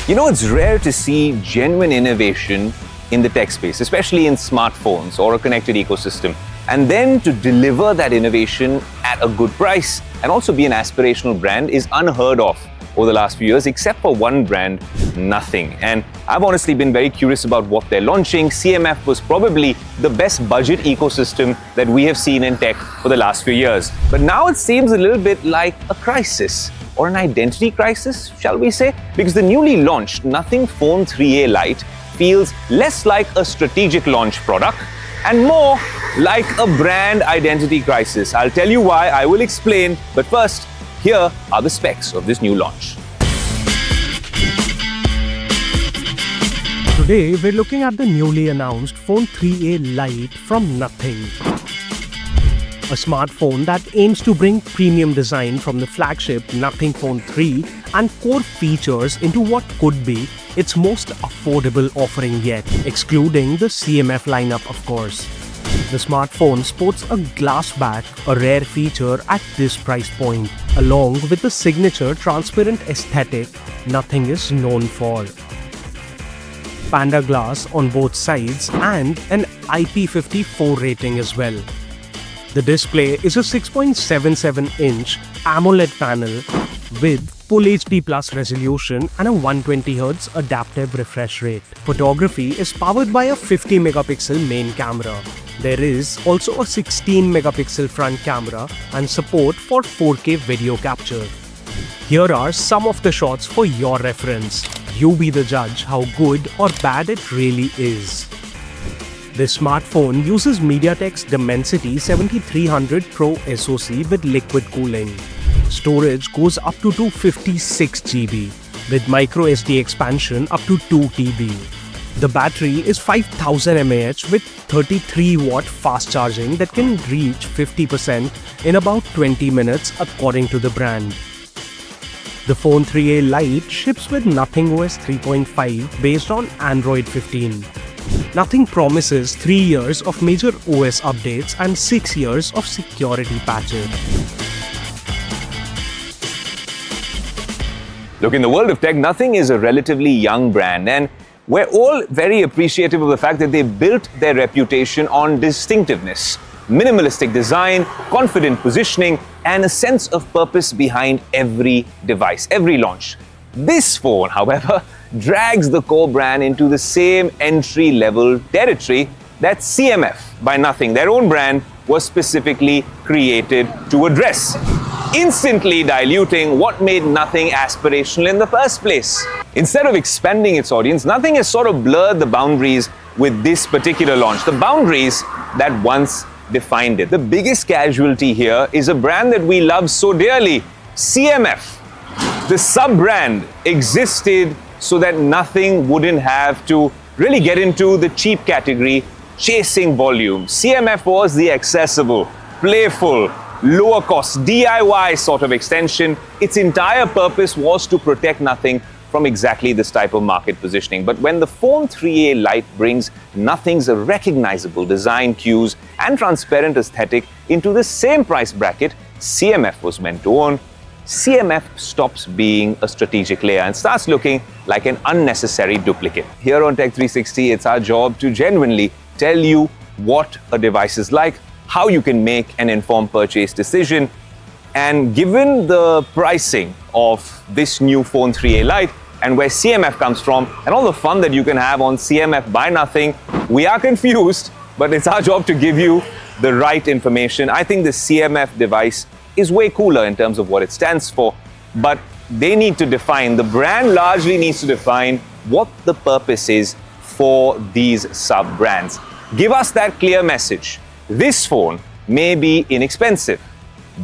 You know, it's rare to see genuine innovation in the tech space, especially in smartphones or a connected ecosystem. And then to deliver that innovation at a good price and also be an aspirational brand is unheard of over the last few years, except for one brand, Nothing. And I've honestly been very curious about what they're launching. CMF was probably the best budget ecosystem that we have seen in tech for the last few years. But now it seems a little bit like a crisis, or an identity crisis, shall we say? Because the newly launched Nothing Phone 3A Lite feels less like a strategic launch product and more like a brand identity crisis. I'll tell you why, I will explain, but first, here are the specs of this new launch. Today, we're looking at the newly announced Phone 3A Lite from Nothing. A smartphone that aims to bring premium design from the flagship Nothing Phone 3 and core features into what could be its most affordable offering yet, excluding the CMF lineup, of course. The smartphone sports a glass back, a rare feature at this price point, along with the signature transparent aesthetic Nothing is known for. Panda glass on both sides and an IP54 rating as well. The display is a 6.77-inch AMOLED panel with Full HD Plus resolution and a 120Hz adaptive refresh rate. Photography is powered by a 50-megapixel main camera. There is also a 16-megapixel front camera and support for 4K video capture. Here are some of the shots for your reference. You be the judge how good or bad it really is. This smartphone uses MediaTek's Dimensity 7300 Pro SoC with liquid cooling. Storage goes up to 256 GB with microSD expansion up to 2 TB. The battery is 5000 mAh with 33-watt fast charging that can reach 50% in about 20 minutes according to the brand. The Phone 3A Lite ships with Nothing OS 3.5 based on Android 15. Nothing promises 3 years of major OS updates and 6 years of security patches. Look, in the world of tech, Nothing is a relatively young brand, and we're all very appreciative of the fact that they built their reputation on distinctiveness, minimalistic design, confident positioning, and a sense of purpose behind every device, every launch. This phone, however, drags the core brand into the same entry-level territory that CMF by Nothing, their own brand, was specifically created to address, instantly diluting what made Nothing aspirational in the first place. Instead of expanding its audience, Nothing has sort of blurred the boundaries with this particular launch, the boundaries that once defined it. The biggest casualty here is a brand that we love so dearly, CMF. The sub-brand existed so that Nothing wouldn't have to really get into the cheap category, chasing volume. CMF was the accessible, playful, lower cost, DIY sort of extension. Its entire purpose was to protect Nothing from exactly this type of market positioning. But when the Phone 3A Lite brings Nothing's recognizable design cues and transparent aesthetic into the same price bracket CMF was meant to own, CMF stops being a strategic layer and starts looking like an unnecessary duplicate. Here on Tech 360, it's our job to genuinely tell you what a device is like, how you can make an informed purchase decision. And given the pricing of this new Phone 3A Lite and where CMF comes from and all the fun that you can have on CMF by Nothing, we are confused, but it's our job to give you the right information. I think the CMF device is way cooler in terms of what it stands for, but they need to define, the brand largely needs to define what the purpose is for these sub-brands. Give us that clear message. This phone may be inexpensive,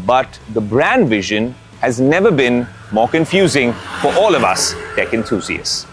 but the brand vision has never been more confusing for all of us tech enthusiasts.